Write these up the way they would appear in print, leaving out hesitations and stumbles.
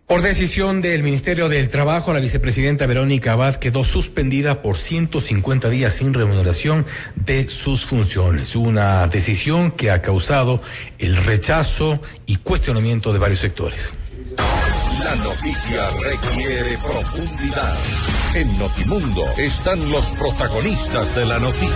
Por decisión del Ministerio del Trabajo, la vicepresidenta Verónica Abad quedó suspendida por 150 días sin remuneración de sus funciones. Una decisión que ha causado el rechazo y cuestionamiento de varios sectores. La noticia requiere profundidad. En Notimundo están los protagonistas de la noticia.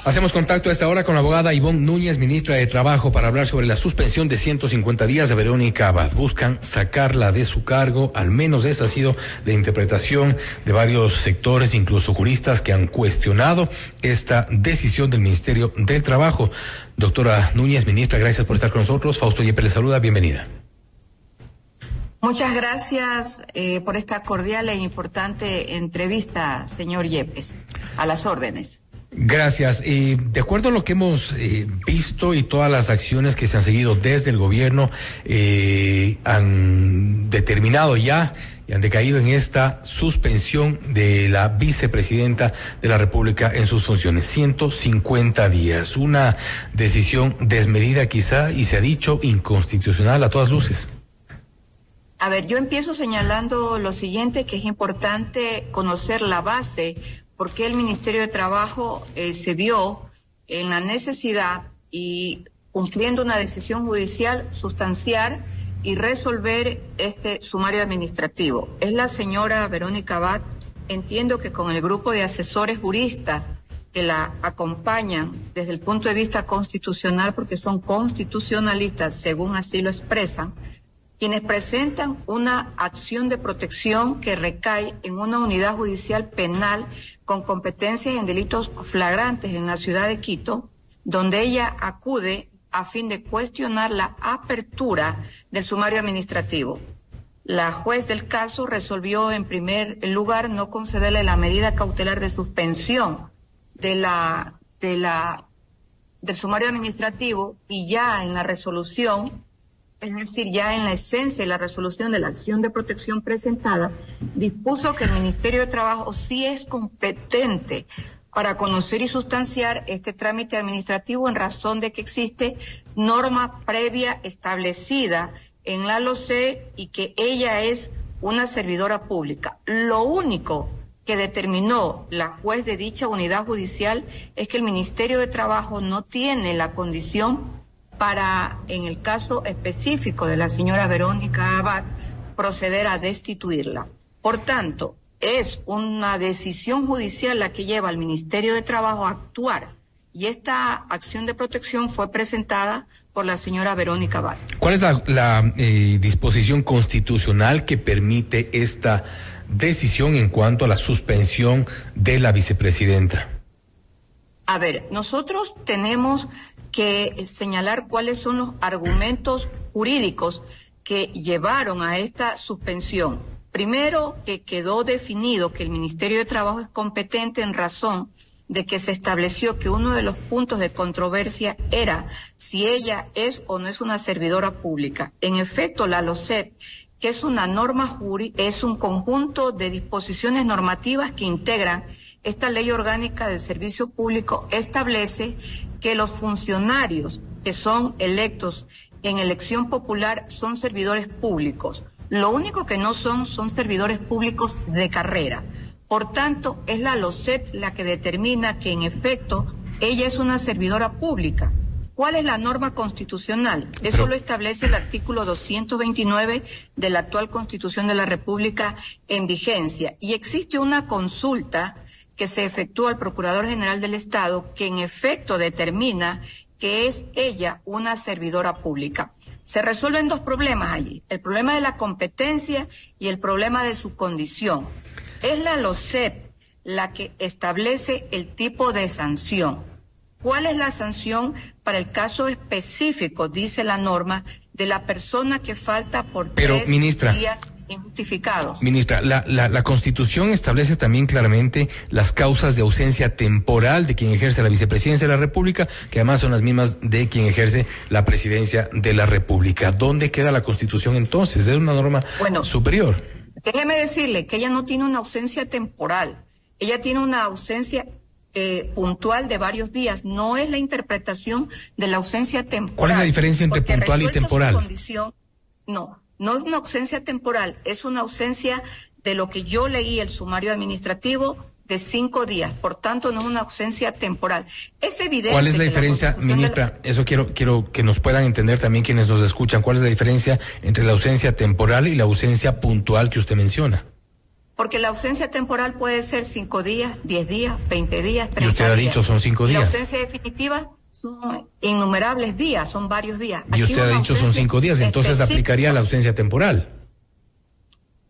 Hacemos contacto a esta hora con la abogada Ivonne Núñez, ministra de Trabajo, para hablar sobre la suspensión de 150 días de Verónica Abad. Buscan sacarla de su cargo, al menos esa ha sido la interpretación de varios sectores, incluso juristas, que han cuestionado esta decisión del Ministerio del Trabajo. Doctora Núñez, ministra, gracias por estar con nosotros. Fausto Yepes le saluda, bienvenida. Muchas gracias por esta cordial e importante entrevista, señor Yepes. A las órdenes. Gracias. De acuerdo a lo que hemos visto y todas las acciones que se han seguido desde el gobierno, han determinado ya y han decaído en esta suspensión de la vicepresidenta de la República en sus funciones. 150 días. Una decisión desmedida quizá, y se ha dicho inconstitucional a todas luces. A ver, yo empiezo señalando lo siguiente, que es importante conocer la base, porque el Ministerio de Trabajo se vio en la necesidad y cumpliendo una decisión judicial sustanciar y resolver este sumario administrativo. Es la señora Verónica Abad, entiendo que con el grupo de asesores juristas que la acompañan desde el punto de vista constitucional, porque son constitucionalistas, según así lo expresan, quienes presentan una acción de protección que recae en una unidad judicial penal con competencias en delitos flagrantes en la ciudad de Quito, donde ella acude a fin de cuestionar la apertura del sumario administrativo. La juez del caso resolvió en primer lugar no concederle la medida cautelar de suspensión del sumario administrativo, y ya en la resolución, es decir, ya en la esencia de la resolución de la acción de protección presentada, dispuso que el Ministerio de Trabajo sí es competente para conocer y sustanciar este trámite administrativo en razón de que existe norma previa establecida en la LOCEP y que ella es una servidora pública. Lo único que determinó la juez de dicha unidad judicial es que el Ministerio de Trabajo no tiene la condición para, en el caso específico de la señora Verónica Abad, proceder a destituirla. Por tanto, es una decisión judicial la que lleva al Ministerio de Trabajo a actuar, y esta acción de protección fue presentada por la señora Verónica Abad. ¿Cuál es la disposición constitucional que permite esta decisión en cuanto a la suspensión de la vicepresidenta? A ver, nosotros tenemos que señalar cuáles son los argumentos jurídicos que llevaron a esta suspensión. Primero, que quedó definido que el Ministerio de Trabajo es competente en razón de que se estableció que uno de los puntos de controversia era si ella es o no es una servidora pública. En efecto, la LOCEP, que es una norma jurídica, es un conjunto de disposiciones normativas que integran esta ley orgánica del servicio público, establece que los funcionarios que son electos en elección popular son servidores públicos. Lo único que no son servidores públicos de carrera. Por tanto, es la LOCEP la que determina que en efecto ella es una servidora pública. ¿Cuál es la norma constitucional? Eso lo establece el artículo 229 de la actual Constitución de la República en vigencia. Y existe una consulta que se efectúa al Procurador General del Estado, que en efecto determina que es ella una servidora pública. Se resuelven dos problemas allí, el problema de la competencia y el problema de su condición. Es la LOCEP la que establece el tipo de sanción. ¿Cuál es la sanción para el caso específico, dice la norma, de la persona que falta por 3 días injustificados? Ministra, la Constitución establece también claramente las causas de ausencia temporal de quien ejerce la vicepresidencia de la República, que además son las mismas de quien ejerce la presidencia de la República. ¿Dónde queda la Constitución entonces? Es una norma superior. Déjeme decirle que ella no tiene una ausencia temporal, ella tiene una ausencia puntual de varios días, no es la interpretación de la ausencia temporal. ¿Cuál es la diferencia entre puntual y temporal? No es una ausencia temporal, es una ausencia de lo que yo leí el sumario administrativo de 5 días, por tanto no es una ausencia temporal. Es evidente. ¿Cuál es la diferencia, ministra? Eso quiero que nos puedan entender también quienes nos escuchan. ¿Cuál es la diferencia entre la ausencia temporal y la ausencia puntual que usted menciona? Porque la ausencia temporal puede ser 5 días, 10 días, 20 días, 30 días. Y usted ha dicho son 5 días. La ausencia definitiva son innumerables días, son varios días. Y usted ha dicho son 5 días, entonces aplicaría la ausencia temporal.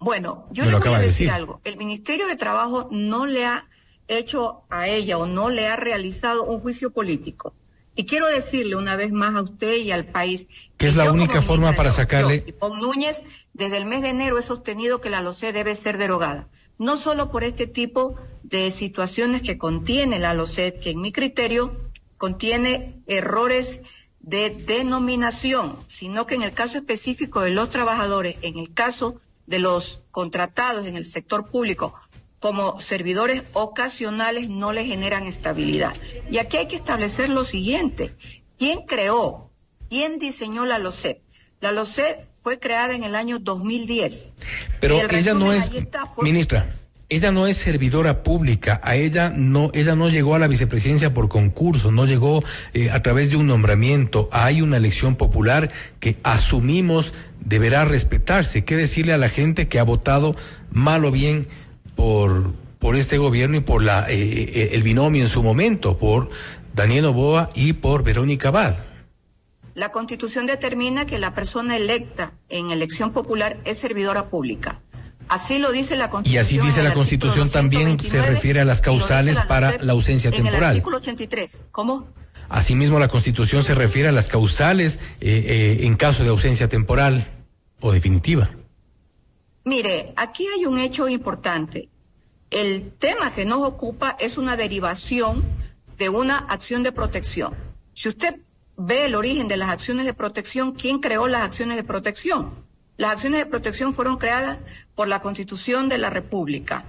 Bueno, yo le voy a decir algo. El Ministerio de Trabajo no le ha hecho a ella o no le ha realizado un juicio político. Y quiero decirle una vez más a usted y al país que es la única forma para sacarle. Ivonne Núñez, desde el mes de enero he sostenido que la LOCEP debe ser derogada. No solo por este tipo de situaciones que contiene la LOCEP, que en mi criterio contiene errores de denominación, sino que en el caso específico de los trabajadores, en el caso de los contratados en el sector público como servidores ocasionales, no le generan estabilidad. Y aquí hay que establecer lo siguiente: ¿quién creó, quién diseñó la LOCEP? La LOCEP fue creada en el año 2010. Pero ella no es, ministra, ella no es servidora pública. Ella no llegó a la vicepresidencia por concurso, no llegó a través de un nombramiento. Hay una elección popular que asumimos deberá respetarse. ¿Qué decirle a la gente que ha votado mal o bien por este gobierno y por el binomio en su momento, por Daniel Noboa y por Verónica Abad? La Constitución determina que la persona electa en elección popular es servidora pública. Así lo dice la Constitución. Y así dice la Constitución, también se refiere a las causales para la ausencia temporal. En el artículo 83. ¿Cómo? Asimismo, la Constitución se refiere a las causales en caso de ausencia temporal o definitiva. Mire, aquí hay un hecho importante. El tema que nos ocupa es una derivación de una acción de protección. Si usted ve el origen de las acciones de protección, ¿quién creó las acciones de protección? Las acciones de protección fueron creadas por la Constitución de la República.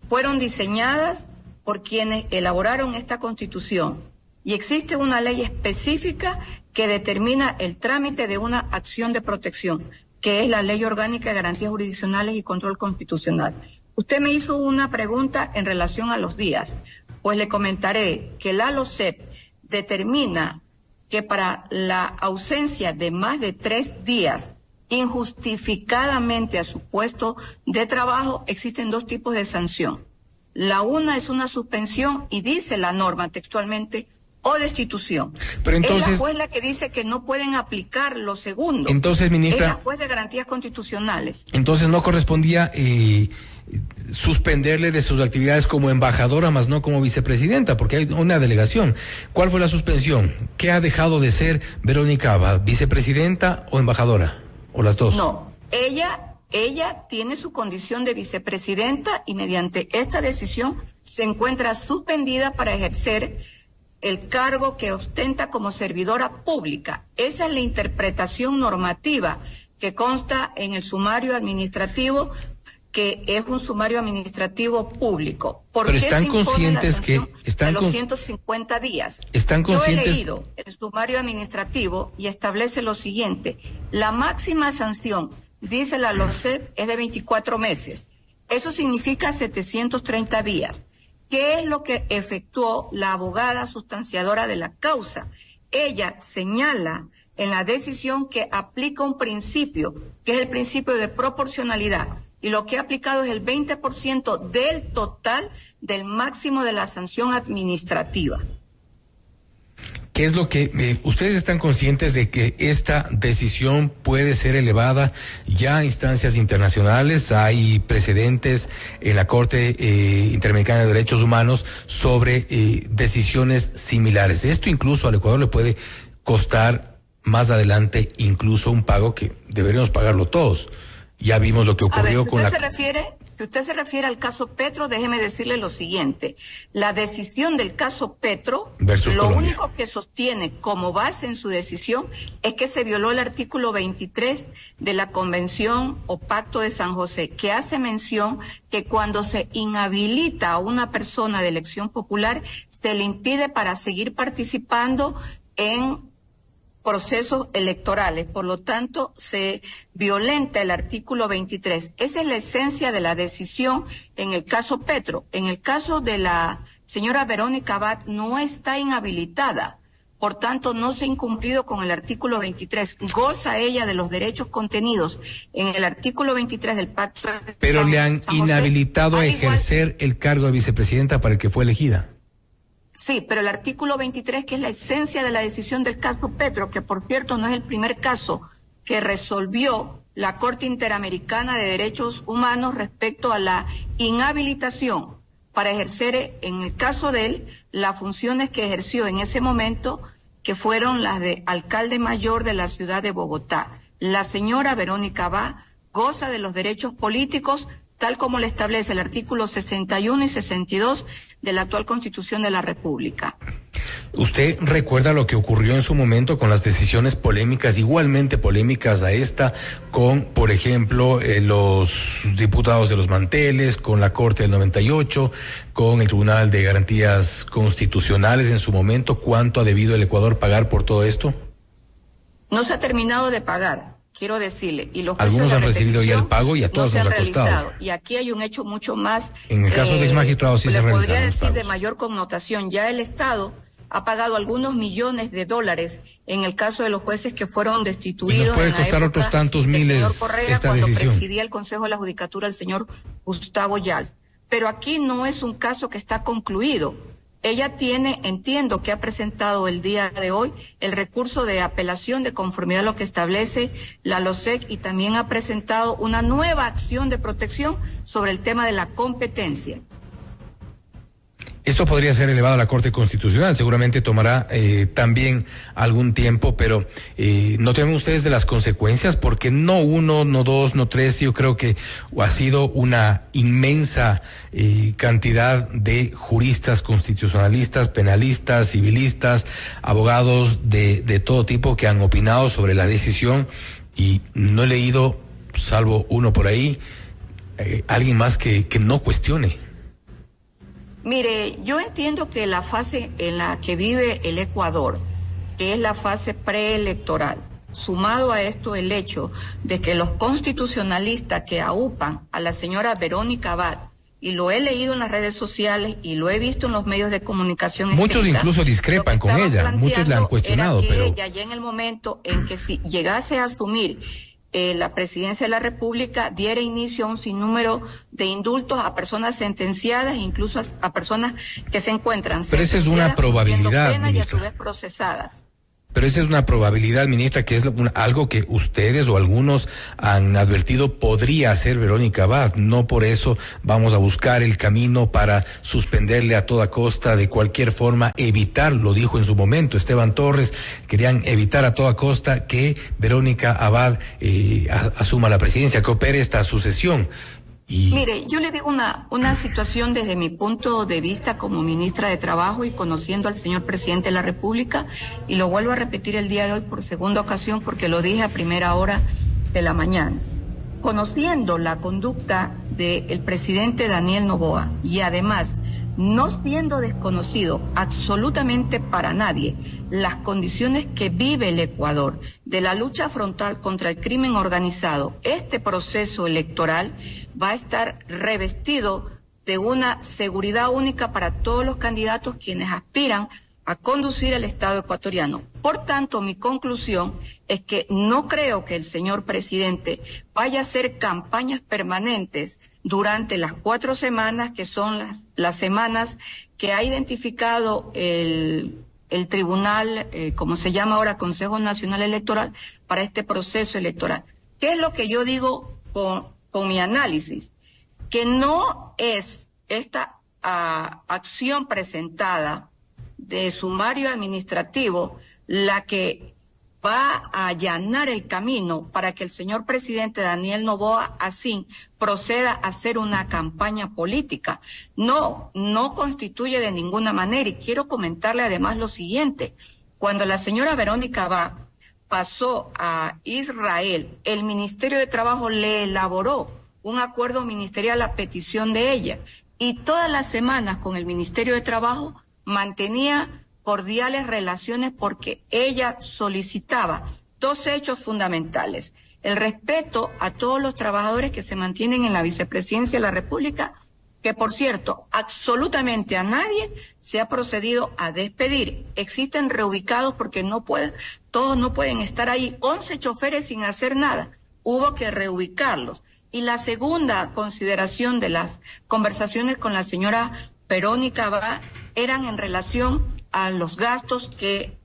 Fueron diseñadas por quienes elaboraron esta Constitución. Y existe una ley específica que determina el trámite de una acción de protección, que es la Ley Orgánica de Garantías Jurisdiccionales y Control Constitucional. Usted me hizo una pregunta en relación a los días. Pues le comentaré que la LOCEP determina que para la ausencia de más de 3 días injustificadamente a su puesto de trabajo existen 2 tipos de sanción. La una es una suspensión y dice la norma textualmente o destitución. Pero entonces, es la juez la que dice que no pueden aplicar lo segundo. Entonces, ministra, es la juez de garantías constitucionales. Entonces no correspondía suspenderle de sus actividades como embajadora, más no como vicepresidenta, porque hay una delegación. ¿Cuál fue la suspensión? ¿Qué ha dejado de ser Verónica Abad? ¿Vicepresidenta o embajadora? ¿O las dos? No, ella tiene su condición de vicepresidenta y mediante esta decisión se encuentra suspendida para ejercer el cargo que ostenta como servidora pública. Esa es la interpretación normativa que consta en el sumario administrativo, que es un sumario administrativo público. Pero están conscientes que están los 150 días. Están conscientes. Yo he leído el sumario administrativo y establece lo siguiente: la máxima sanción, dice la LOCEP, es de 24 meses. Eso significa 730 días. ¿Qué es lo que efectuó la abogada sustanciadora de la causa? Ella señala en la decisión que aplica un principio, que es el principio de proporcionalidad, y lo que ha aplicado es el 20% del total del máximo de la sanción administrativa. ¿Qué es lo que ustedes están conscientes de que esta decisión puede ser elevada ya a instancias internacionales? Hay precedentes en la Corte Interamericana de Derechos Humanos sobre decisiones similares. Esto incluso al Ecuador le puede costar más adelante incluso un pago que deberíamos pagarlo todos. Ya vimos lo que ocurrió con la... ¿Se refiere? Si usted se refiere al caso Petro, déjeme decirle lo siguiente. La decisión del caso Petro, versus lo Colombia, único que sostiene como base en su decisión es que se violó el artículo 23 de la Convención o Pacto de San José, que hace mención que cuando se inhabilita a una persona de elección popular, se le impide para seguir participando en procesos electorales. Por lo tanto, se violenta el artículo 23. Esa es la esencia de la decisión en el caso Petro. En el caso de la señora Verónica Abad, no está inhabilitada. Por tanto, no se ha incumplido con el artículo 23. Goza ella de los derechos contenidos en el artículo 23 del Pacto de pero San, le han San José, inhabilitado a ejercer el cargo de vicepresidenta para el que fue elegida. Sí, pero el artículo 23, que es la esencia de la decisión del caso Petro, que por cierto no es el primer caso que resolvió la Corte Interamericana de Derechos Humanos respecto a la inhabilitación para ejercer, en el caso de él, las funciones que ejerció en ese momento, que fueron las de alcalde mayor de la ciudad de Bogotá. La señora Verónica Abad goza de los derechos políticos tal como le establece el artículo 61 y 62 de la actual Constitución de la República. ¿Usted recuerda lo que ocurrió en su momento con las decisiones polémicas, igualmente polémicas a esta, con, por ejemplo, los diputados de los manteles, con la Corte del 98, con el Tribunal de Garantías Constitucionales en su momento? ¿Cuánto ha debido el Ecuador pagar por todo esto? No se ha terminado de pagar, quiero decirle. Y los algunos han recibido ya el pago y a todos nos ha costado. Y aquí hay un hecho mucho más. En el caso de exmagistrados sí se realizaron. Podría decir de mayor connotación. Ya el Estado ha pagado algunos millones de dólares en el caso de los jueces que fueron destituidos. Y nos puede costar otros tantos miles señor Correa, esta cuando decisión. presidía el Consejo de la Judicatura el señor Gustavo Yals. Pero aquí no es un caso que está concluido. Ella tiene, entiendo que ha presentado el día de hoy el recurso de apelación de conformidad a lo que establece la LOSEC, y también ha presentado una nueva acción de protección sobre el tema de la competencia. Esto podría ser elevado a la Corte Constitucional, seguramente tomará también algún tiempo, pero ¿no temen ustedes de las consecuencias? Porque no uno, no dos, no tres, yo creo que ha sido una inmensa cantidad de juristas constitucionalistas, penalistas, civilistas, abogados de todo tipo que han opinado sobre la decisión, y no he leído, salvo uno por ahí, alguien más que no cuestione. Mire, yo entiendo que la fase en la que vive el Ecuador, que es la fase preelectoral, sumado a esto el hecho de que los constitucionalistas que aupan a la señora Verónica Abad, y lo he leído en las redes sociales y lo he visto en los medios de comunicación. Muchos escrita, incluso discrepan con ella, muchos le han cuestionado, era que pero ella ya en el momento en que si llegase a asumir la presidencia de la República, diera inicio a un sinnúmero de indultos a personas sentenciadas, incluso a personas que se encuentran pero esa es una probabilidad, penas y a su vez procesadas. Pero esa es una probabilidad, ministra, que es algo que ustedes o algunos han advertido podría hacer Verónica Abad. No por eso vamos a buscar el camino para suspenderle a toda costa, de cualquier forma, evitar, lo dijo en su momento Esteban Torres, querían evitar a toda costa que Verónica Abad asuma la presidencia, que opere esta sucesión. Mire, yo le digo una situación desde mi punto de vista como ministra de Trabajo y conociendo al señor presidente de la República, y lo vuelvo a repetir el día de hoy por segunda ocasión porque lo dije a primera hora de la mañana. Conociendo la conducta del presidente Daniel Noboa, y además no siendo desconocido absolutamente para nadie las condiciones que vive el Ecuador de la lucha frontal contra el crimen organizado, este proceso electoral va a estar revestido de una seguridad única para todos los candidatos quienes aspiran a conducir el Estado ecuatoriano. Por tanto, mi conclusión es que no creo que el señor presidente vaya a hacer campañas permanentes durante las 4 semanas, que son las semanas que ha identificado el tribunal, como se llama ahora, Consejo Nacional Electoral, para este proceso electoral. ¿Qué es lo que yo digo con mi análisis? Que no es esta acción presentada de sumario administrativo la que va a allanar el camino para que el señor presidente Daniel Noboa Asín proceda a hacer una campaña política. No constituye de ninguna manera. Y quiero comentarle además lo siguiente. Cuando la señora Verónica Abad pasó a Israel, el Ministerio de Trabajo le elaboró un acuerdo ministerial a petición de ella. Y todas las semanas con el Ministerio de Trabajo mantenía cordiales relaciones porque ella solicitaba 2 hechos fundamentales: el respeto a todos los trabajadores que se mantienen en la vicepresidencia de la República, que por cierto, absolutamente a nadie se ha procedido a despedir. Existen reubicados porque todos no pueden estar ahí. 11 choferes sin hacer nada, hubo que reubicarlos. Y la segunda consideración de las conversaciones con la señora Verónica Abad eran en relación a los gastos que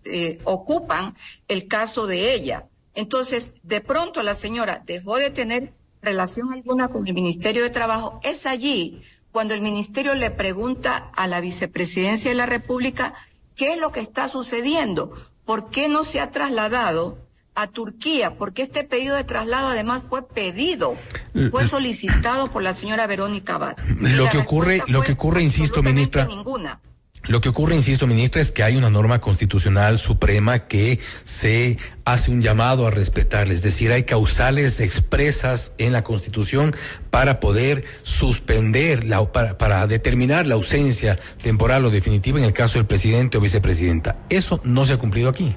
ocupan el caso de ella. Entonces, de pronto la señora dejó de tener relación alguna con el Ministerio de Trabajo. Es allí cuando el ministerio le pregunta a la vicepresidencia de la República qué es lo que está sucediendo, por qué no se ha trasladado a Turquía, porque este pedido de traslado además fue solicitado por la señora Verónica Abad. Lo que ocurre, insisto, ministra. Ninguna. Lo que ocurre, insisto, ministra, es que hay una norma constitucional suprema que se hace un llamado a respetar, es decir, hay causales expresas en la Constitución para poder suspender, para determinar la ausencia temporal o definitiva en el caso del presidente o vicepresidenta. Eso no se ha cumplido aquí.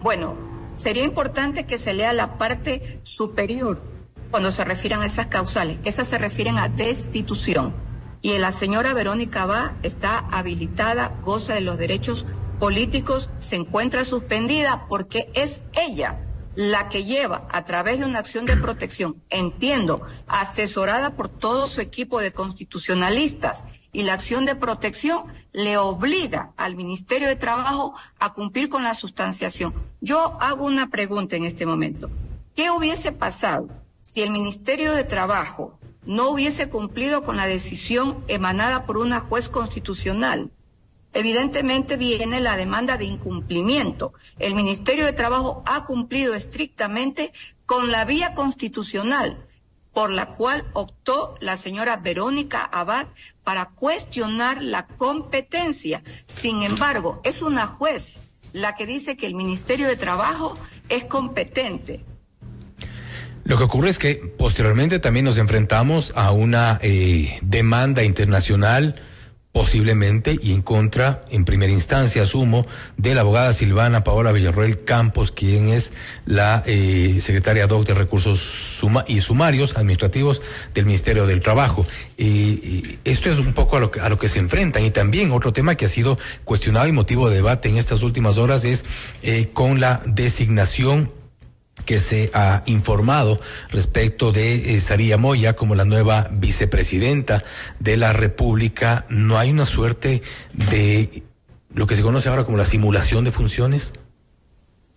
Bueno, sería importante que se lea la parte superior cuando se refieran a esas causales. Esas se refieren a destitución. Y la señora Verónica Abad está habilitada, goza de los derechos políticos, se encuentra suspendida porque es ella la que lleva a través de una acción de protección, entiendo, asesorada por todo su equipo de constitucionalistas, y la acción de protección le obliga al Ministerio de Trabajo a cumplir con la sustanciación. Yo hago una pregunta en este momento. ¿Qué hubiese pasado si el Ministerio de Trabajo no hubiese cumplido con la decisión emanada por una juez constitucional? Evidentemente viene la demanda de incumplimiento. El Ministerio de Trabajo ha cumplido estrictamente con la vía constitucional por la cual optó la señora Verónica Abad para cuestionar la competencia. Sin embargo, es una juez la que dice que el Ministerio de Trabajo es competente. Lo que ocurre es que posteriormente también nos enfrentamos a una demanda internacional, posiblemente, y en contra, en primera instancia, asumo, de la abogada Silvana Paola Villarroel Campos, quien es la secretaria ad hoc de Recursos y Sumarios Administrativos del Ministerio del Trabajo. Esto es un poco a lo que se enfrentan. Y también otro tema que ha sido cuestionado y motivo de debate en estas últimas horas es con la designación que se ha informado respecto de Saría Moya como la nueva vicepresidenta de la República. ¿No hay una suerte de lo que se conoce ahora como la simulación de funciones?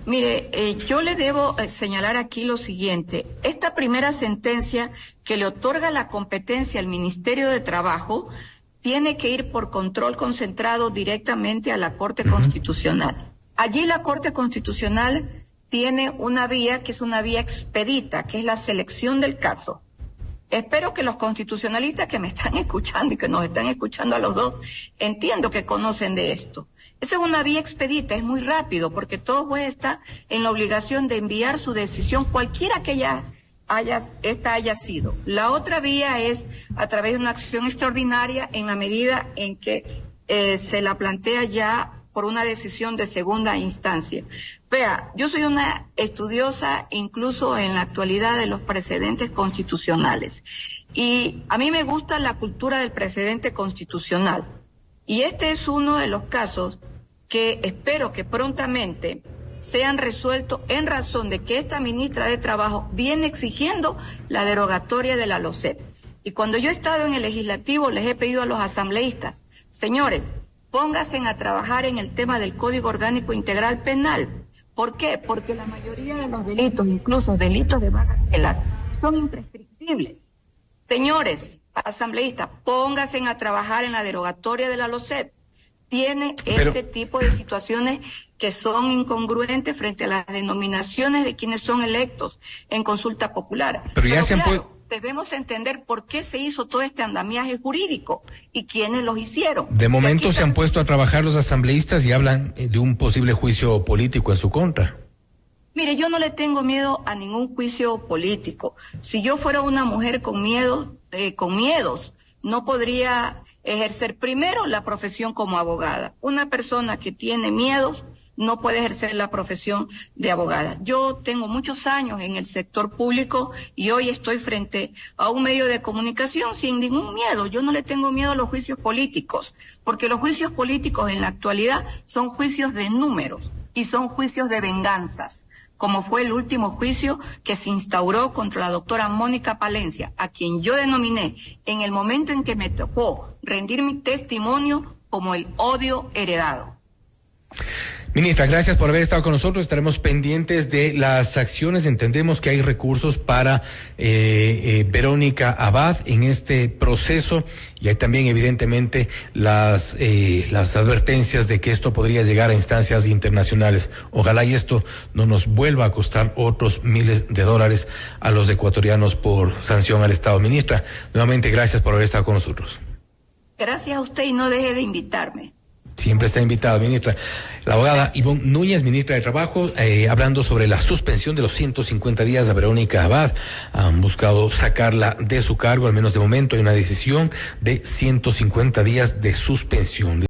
Mire, yo le debo señalar aquí lo siguiente. Esta primera sentencia que le otorga la competencia al Ministerio de Trabajo tiene que ir por control concentrado directamente a la Corte Constitucional. Allí la Corte Constitucional tiene una vía que es una vía expedita, que es la selección del caso. Espero que los constitucionalistas que me están escuchando y que nos están escuchando a los dos, entiendo que conocen de esto. Esa es una vía expedita, es muy rápido, porque todo juez está en la obligación de enviar su decisión, cualquiera que esta haya sido. La otra vía es a través de una acción extraordinaria en la medida en que se la plantea ya por una decisión de segunda instancia. Vea, yo soy una estudiosa incluso en la actualidad de los precedentes constitucionales y a mí me gusta la cultura del precedente constitucional y este es uno de los casos que espero que prontamente sean resueltos en razón de que esta ministra de Trabajo viene exigiendo la derogatoria de la LOCEP. Y cuando yo he estado en el legislativo les he pedido a los asambleístas, señores, pónganse a trabajar en el tema del Código Orgánico Integral Penal. ¿Por qué? Porque la mayoría de los delitos, incluso delitos de bagatela, son imprescriptibles. Señores asambleístas, pónganse a trabajar en la derogatoria de la LOCEP. tiene este tipo de situaciones que son incongruentes frente a las denominaciones de quienes son electos en consulta popular. Pero ya se han debemos entender por qué se hizo todo este andamiaje jurídico y quiénes los hicieron. De momento se han puesto a trabajar los asambleístas y hablan de un posible juicio político en su contra. Mire, yo no le tengo miedo a ningún juicio político. Si yo fuera una mujer con miedos, no podría ejercer primero la profesión como abogada. Una persona que tiene miedos no puede ejercer la profesión de abogada. Yo tengo muchos años en el sector público y hoy estoy frente a un medio de comunicación sin ningún miedo. Yo no le tengo miedo a los juicios políticos, porque los juicios políticos en la actualidad son juicios de números y son juicios de venganzas, como fue el último juicio que se instauró contra la doctora Mónica Palencia, a quien yo denominé en el momento en que me tocó rendir mi testimonio como el odio heredado. Ministra, gracias por haber estado con nosotros. Estaremos pendientes de las acciones. Entendemos que hay recursos para Verónica Abad en este proceso y hay también evidentemente las advertencias de que esto podría llegar a instancias internacionales. Ojalá y esto no nos vuelva a costar otros miles de dólares a los ecuatorianos por sanción al Estado. Ministra, nuevamente gracias por haber estado con nosotros. Gracias a usted y no deje de invitarme. Siempre está invitada, ministra. La abogada Ivonne Núñez, ministra de Trabajo, hablando sobre la suspensión de los 150 días de Verónica Abad. Han buscado sacarla de su cargo, al menos de momento hay una decisión de 150 días de suspensión.